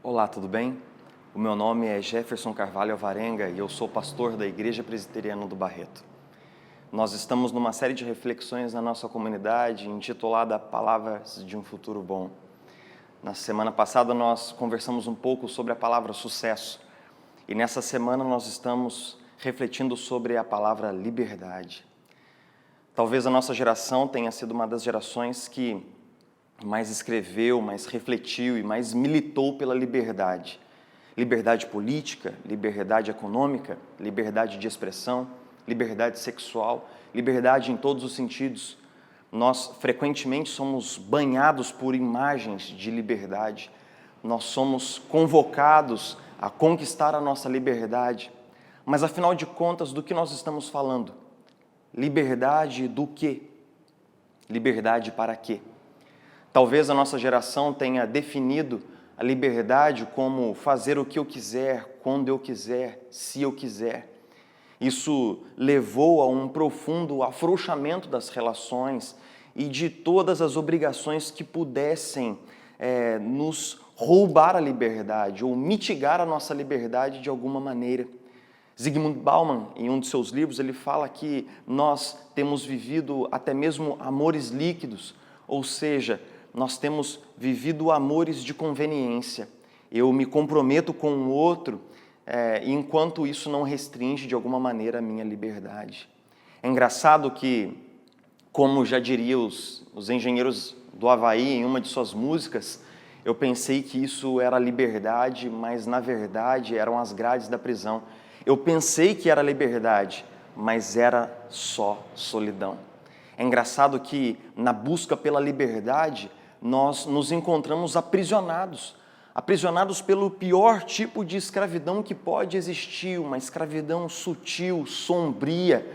Olá, tudo bem? O meu nome é Jefferson Carvalho Alvarenga e eu sou pastor da Igreja Presbiteriana do Barreto. Nós estamos numa série de reflexões na nossa comunidade intitulada Palavras de um Futuro Bom. Na semana passada nós conversamos um pouco sobre a palavra sucesso e nessa semana nós estamos refletindo sobre a palavra liberdade. Talvez a nossa geração tenha sido uma das gerações que mais escreveu, mais refletiu e mais militou pela liberdade. Liberdade política, liberdade econômica, liberdade de expressão, liberdade sexual, liberdade em todos os sentidos. Nós frequentemente somos banhados por imagens de liberdade. Nós somos convocados a conquistar a nossa liberdade. Mas afinal de contas, do que nós estamos falando? Liberdade do quê? Liberdade para quê? Talvez a nossa geração tenha definido a liberdade como fazer o que eu quiser, quando eu quiser, se eu quiser. Isso levou a um profundo afrouxamento das relações e de todas as obrigações que pudessem nos roubar a liberdade ou mitigar a nossa liberdade de alguma maneira. Zygmunt Bauman, em um de seus livros, ele fala que nós temos vivido até mesmo amores líquidos, ou seja, nós temos vivido amores de conveniência. Eu me comprometo com o outro, enquanto isso não restringe de alguma maneira a minha liberdade. É engraçado que, como já diriam os engenheiros do Havaí em uma de suas músicas, eu pensei que isso era liberdade, mas na verdade eram as grades da prisão. Eu pensei que era liberdade, mas era só solidão. É engraçado que na busca pela liberdade, nós nos encontramos aprisionados pelo pior tipo de escravidão que pode existir, uma escravidão sutil, sombria,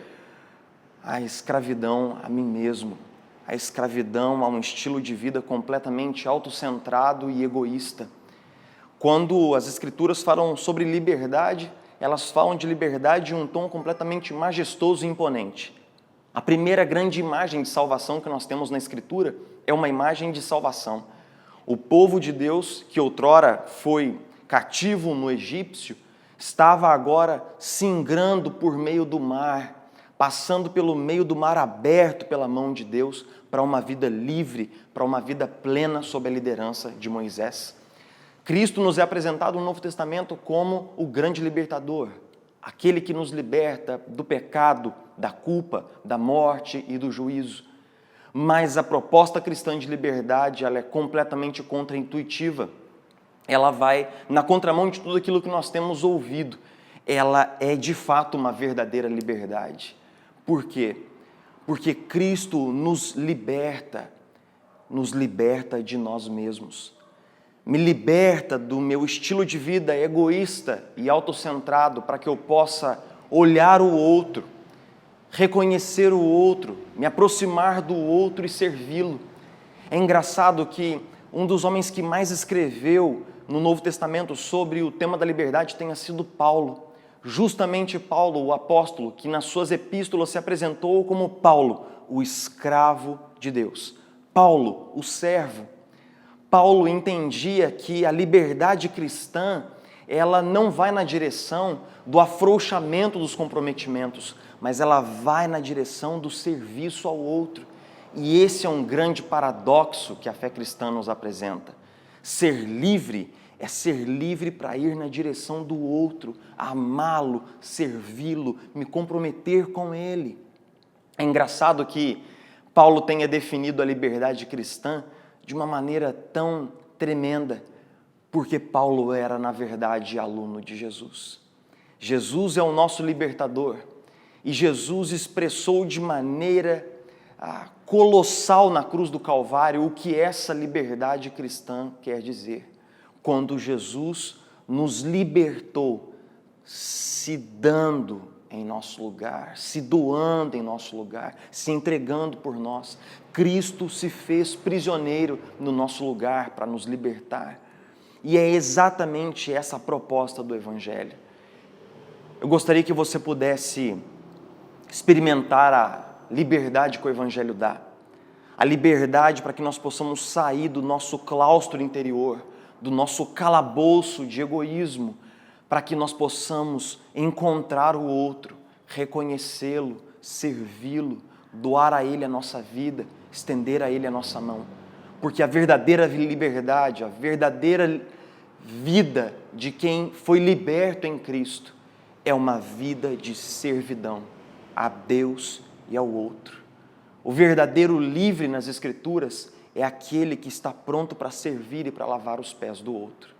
a escravidão a mim mesmo, a escravidão a um estilo de vida completamente autocentrado e egoísta. Quando as Escrituras falam sobre liberdade, elas falam de liberdade em um tom completamente majestoso e imponente. A primeira grande imagem de salvação que nós temos na Escritura é uma imagem de salvação. O povo de Deus, que outrora foi cativo no egípcio, estava agora singrando por meio do mar, passando pelo meio do mar aberto pela mão de Deus para uma vida livre, para uma vida plena sob a liderança de Moisés. Cristo nos é apresentado no Novo Testamento como o grande libertador, aquele que nos liberta do pecado, da culpa, da morte e do juízo. Mas a proposta cristã de liberdade, ela é completamente contraintuitiva. Ela vai na contramão de tudo aquilo que nós temos ouvido. Ela é de fato uma verdadeira liberdade. Por quê? Porque Cristo nos liberta de nós mesmos. Me liberta do meu estilo de vida egoísta e autocentrado para que eu possa olhar o outro, reconhecer o outro, me aproximar do outro e servi-lo. É engraçado que um dos homens que mais escreveu no Novo Testamento sobre o tema da liberdade tenha sido Paulo. Justamente Paulo, o apóstolo, que nas suas epístolas se apresentou como Paulo, o escravo de Deus. Paulo, o servo. Paulo entendia que a liberdade cristã, ela não vai na direção do afrouxamento dos comprometimentos, mas ela vai na direção do serviço ao outro. E esse é um grande paradoxo que a fé cristã nos apresenta. Ser livre é ser livre para ir na direção do outro, amá-lo, servi-lo, me comprometer com ele. É engraçado que Paulo tenha definido a liberdade cristã de uma maneira tão tremenda, porque Paulo era, na verdade, aluno de Jesus. Jesus é o nosso libertador e Jesus expressou de maneira colossal na cruz do Calvário o que essa liberdade cristã quer dizer. Quando Jesus nos libertou, se dando em nosso lugar, se doando em nosso lugar, se entregando por nós. Cristo se fez prisioneiro no nosso lugar para nos libertar. E é exatamente essa a proposta do Evangelho. Eu gostaria que você pudesse experimentar a liberdade que o Evangelho dá. A liberdade para que nós possamos sair do nosso claustro interior, do nosso calabouço de egoísmo, para que nós possamos encontrar o outro, reconhecê-lo, servi-lo, doar a Ele a nossa vida, estender a Ele a nossa mão. Porque a verdadeira liberdade, a verdadeira vida de quem foi liberto em Cristo é uma vida de servidão a Deus e ao outro. O verdadeiro livre nas Escrituras é aquele que está pronto para servir e para lavar os pés do outro.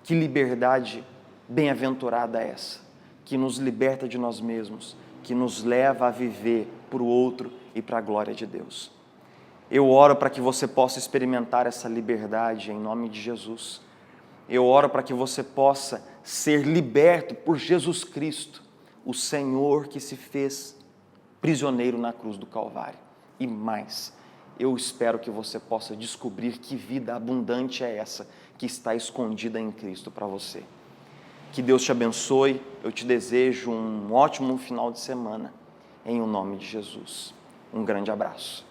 Que liberdade bem-aventurada é essa, que nos liberta de nós mesmos, que nos leva a viver para o outro e para a glória de Deus. Eu oro para que você possa experimentar essa liberdade em nome de Jesus. Eu oro para que você possa ser liberto por Jesus Cristo, o Senhor que se fez prisioneiro na cruz do Calvário. E mais, eu espero que você possa descobrir que vida abundante é essa que está escondida em Cristo para você. Que Deus te abençoe, eu te desejo um ótimo final de semana, em o nome de Jesus. Um grande abraço.